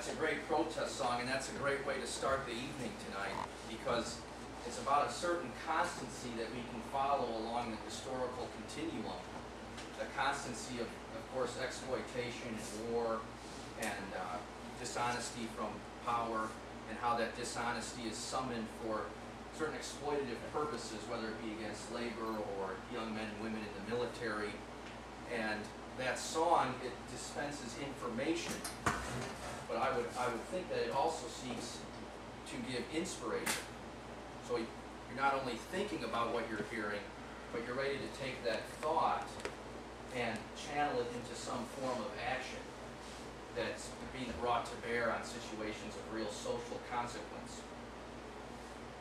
That's a great protest song, and that's a great way to start the evening tonight, because it's about a certain constancy that we can follow along the historical continuum. The constancy of course, exploitation and war and dishonesty from power, and how that dishonesty is summoned for certain exploitative purposes, whether it be against labor or young men and women in the military. And that song, it dispenses information, but I would think that it also seeks to give inspiration. So you're not only thinking about what you're hearing, but you're ready to take that thought and channel it into some form of action that's being brought to bear on situations of real social consequence.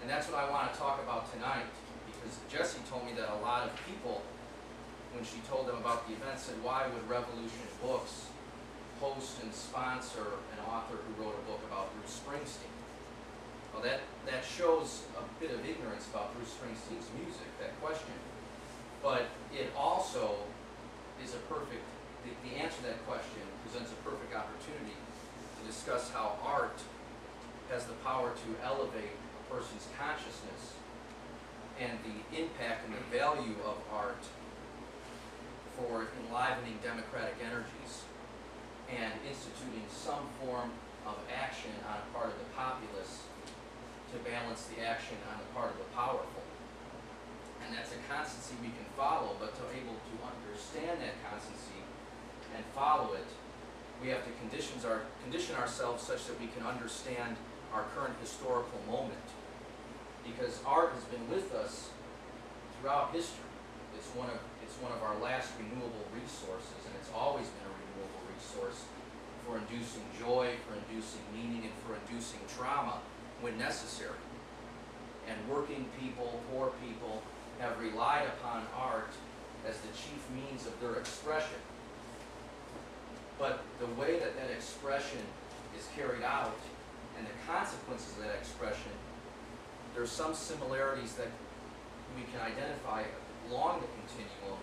And that's what I want to talk about tonight, because Jessie told me that a lot of people, when she told them about the event, said, why would Revolution Books host and sponsor an author who wrote a book about Bruce Springsteen? Well, that shows a bit of ignorance about Bruce Springsteen's music, that question. But it also is a perfect, the answer to that question presents a perfect opportunity to discuss how art has the power to elevate a person's consciousness, and the impact and the value of art for enlivening democratic energies and instituting some form of action on the part of the populace to balance the action on the part of the powerful. And that's a constancy we can follow, but to be able to understand that constancy and follow it, we have to condition ourselves such that we can understand our current historical moment. Because art has been with us throughout history. It's one of our last renewable resources, and it's always been a renewable resource for inducing joy, for inducing meaning, and for inducing trauma when necessary. And working people, poor people, have relied upon art as the chief means of their expression. But the way that that expression is carried out and the consequences of that expression, there's some similarities that we can identify along the continuum,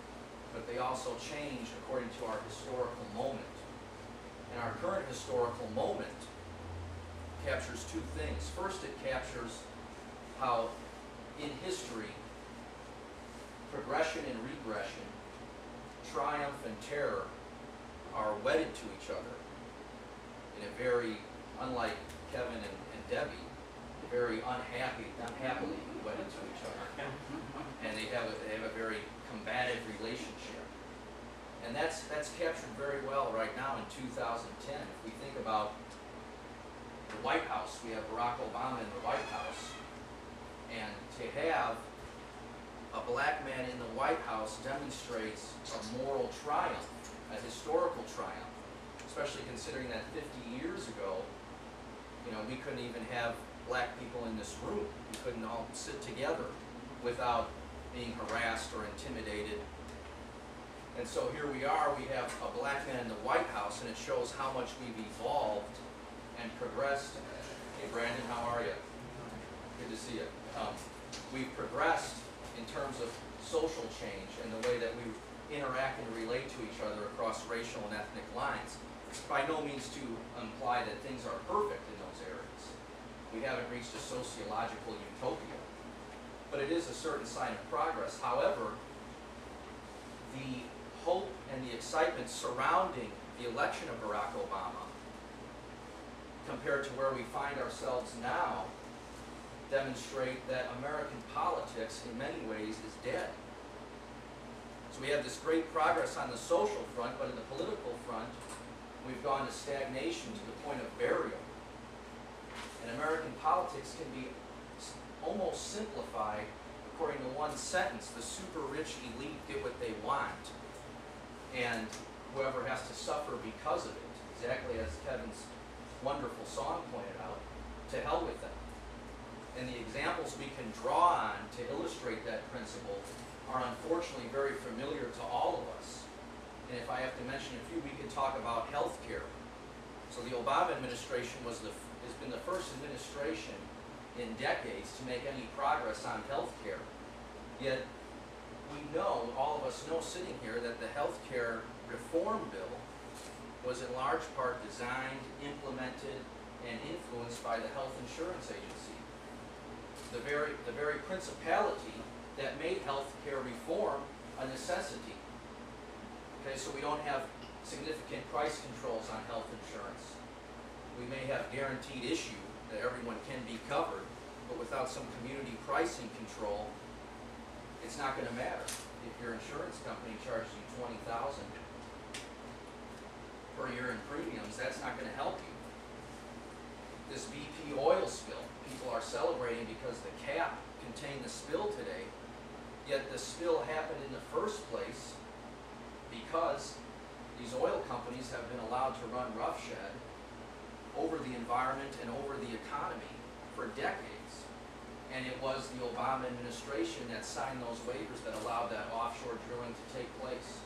but they also change according to our historical moment. And our current historical moment captures two things. First, it captures how in history, progression and regression, triumph and terror are wedded to each other in a very, unlike Kevin and Debbie, very unhappily wedded to each other. And they have a very combative relationship. And that's captured very well right now in 2010. If we think about the White House, we have Barack Obama in the White House. And to have a black man in the White House demonstrates a moral triumph, a historical triumph, especially considering that 50 years ago, we couldn't even have black people in this room. We couldn't all sit together without being harassed or intimidated. And so here we are, we have a black man in the White House, and it shows how much we've evolved and progressed. Hey Brandon, how are you? Good to see you. We've progressed in terms of social change and the way that we interact and relate to each other across racial and ethnic lines. It's by no means to imply that things are perfect in those areas. We haven't reached a sociological utopia, but it is a certain sign of progress. However, the hope and the excitement surrounding the election of Barack Obama, compared to where we find ourselves now, demonstrate that American politics in many ways is dead. So we have this great progress on the social front, but in the political front, we've gone to stagnation to the point of burial. And American politics can be almost simplified according to one sentence: the super rich elite get what they want, and whoever has to suffer because of it, exactly as Kevin's wonderful song pointed out, to hell with them. And the examples we can draw on to illustrate that principle are unfortunately very familiar to all of us. And if I have to mention a few, we can talk about health care. So the Obama administration has been the first administration in decades to make any progress on health care. Yet we know, all of us know sitting here, that the health care reform bill was in large part designed, implemented, implemented and influenced by the health insurance agency. The very principality that made health care reform a necessity. Okay, so we don't have significant price controls on health insurance. We may have guaranteed issue that everyone can be covered, but without some community pricing control, it's not going to matter. If your insurance company charges you $20,000 per year in premiums, that's not going to help you. This BP oil spill, people are celebrating because the cap contained the spill today, yet the spill happened in the first place because these oil companies have been allowed to run roughshod over the environment and over the economy for decades. And it was the Obama administration that signed those waivers that allowed that offshore drilling to take place.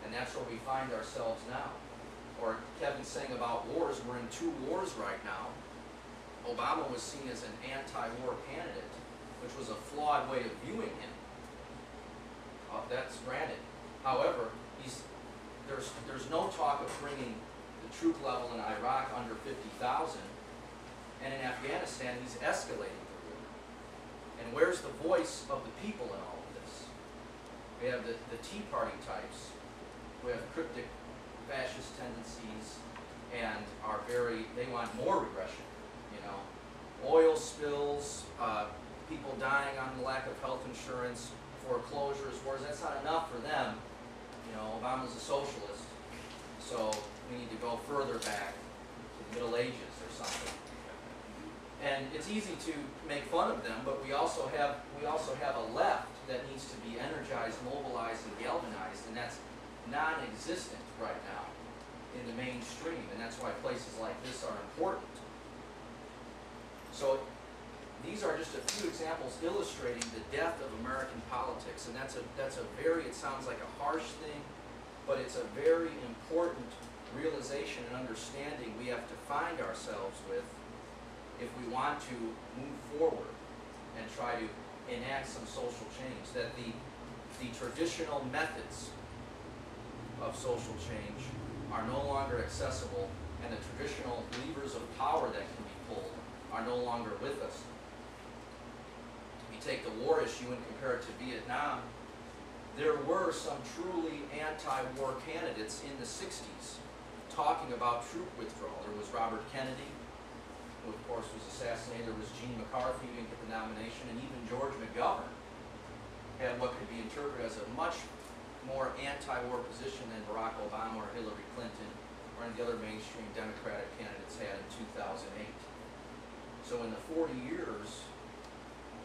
And that's where we find ourselves now. Or Kevin's saying about wars, we're in 2 wars right now. Obama was seen as an anti-war candidate, which was a flawed way of viewing him. That's granted. However, there's no talk of bringing the troop level in Iraq under 50,000, and in Afghanistan he's escalating the war. And where's the voice of the people in all of this? We have the Tea Party types, who have cryptic fascist tendencies and they want more regression, you know. Oil spills, people dying on the lack of health insurance, foreclosures, wars, that's not enough for them. You know, Obama's a socialist, so we need to go further back to the Middle Ages or something. And it's easy to make fun of them, but we also have a left that needs to be energized, mobilized, and galvanized, and that's non-existent right now in the mainstream, and that's why places like this are important. So these are just a few examples illustrating the death of American politics, and that's a very, it sounds like a harsh thing, but it's a very important realization and understanding we have to find ourselves with if we want to move forward and try to enact some social change, that the traditional methods of social change are no longer accessible, and the traditional levers of power that can be pulled are no longer with us. If you take the war issue and compare it to Vietnam, there were some truly anti-war candidates in the 60s talking about troop withdrawal. There was Robert Kennedy, who of course was assassinated. There was Gene McCarthy, who didn't get the nomination, and even George McGovern had what could be interpreted as a much more anti-war position than Barack Obama or Hillary Clinton or any of the other mainstream Democratic candidates had in 2008. So in the 40 years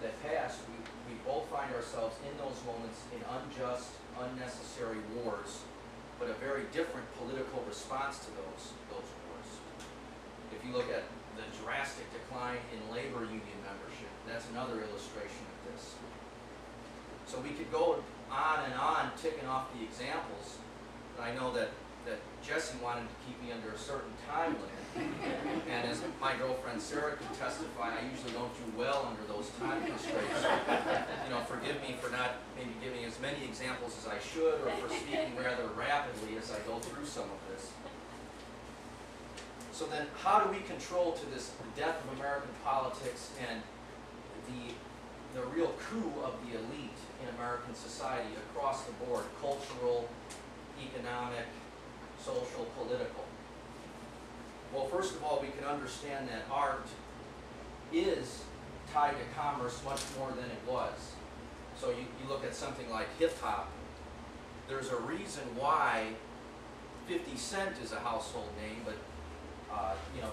that passed, we both find ourselves in those moments in unjust, unnecessary wars, but a very different political response to those wars. If you look at the drastic decline in labor union membership, that's another illustration of this. So we could go on, ticking off the examples. But I know that Jesse wanted to keep me under a certain time limit. And as my girlfriend Sarah could testify, I usually don't do well under those time constraints. So, you know, forgive me for not maybe giving as many examples as I should, or for speaking rather rapidly as I go through some of this. So then, how do we control to this death of American politics and the real coup of the elite in American society across the board, cultural, economic, social, political? Well, first of all, we can understand that art is tied to commerce much more than it was. So you look at something like hip-hop, there's a reason why 50 Cent is a household name, but you know,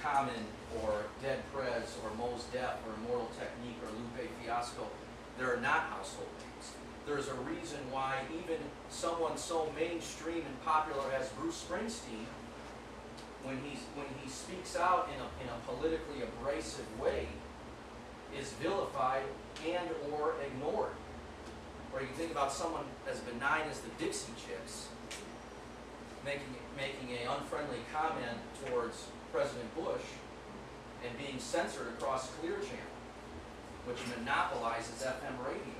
Common or Dead Prez or Mos Def or Immortal Technique or Lupe Fiasco, they're not household names. There's a reason why even someone so mainstream and popular as Bruce Springsteen, when he speaks out in a politically abrasive way, is vilified and or ignored. Or you think about someone as benign as the Dixie Chicks making an unfriendly comment towards President Bush and being censored across Clear Channel, which monopolizes FM radio.